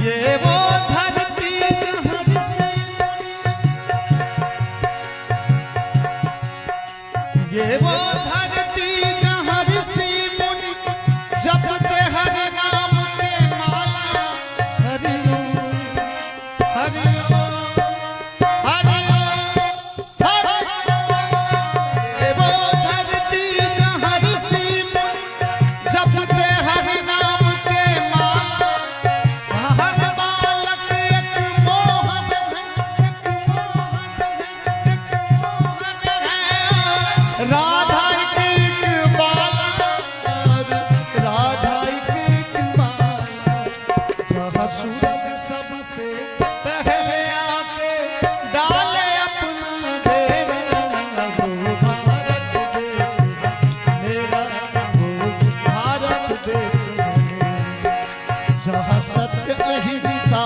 ये वो धरती जहाँ से ये वो धरती जहाँ ऋषि मुनि जपते हरि नाम के माला। हरि ओम हरि ओम हरि ओम हरि ओम। ये वो धरती जहाँ ऋषि मुनि जपते हरि नाम के माला। हर बालक एक मोहन है, राधा की बाला, राधा की बाला। जहाँ सूरज सबसे पहले आके डाले अपना डेरा, वो भारत देश मेरा, वो भारत देश मेरा। जहाँ सत्य अहिंसा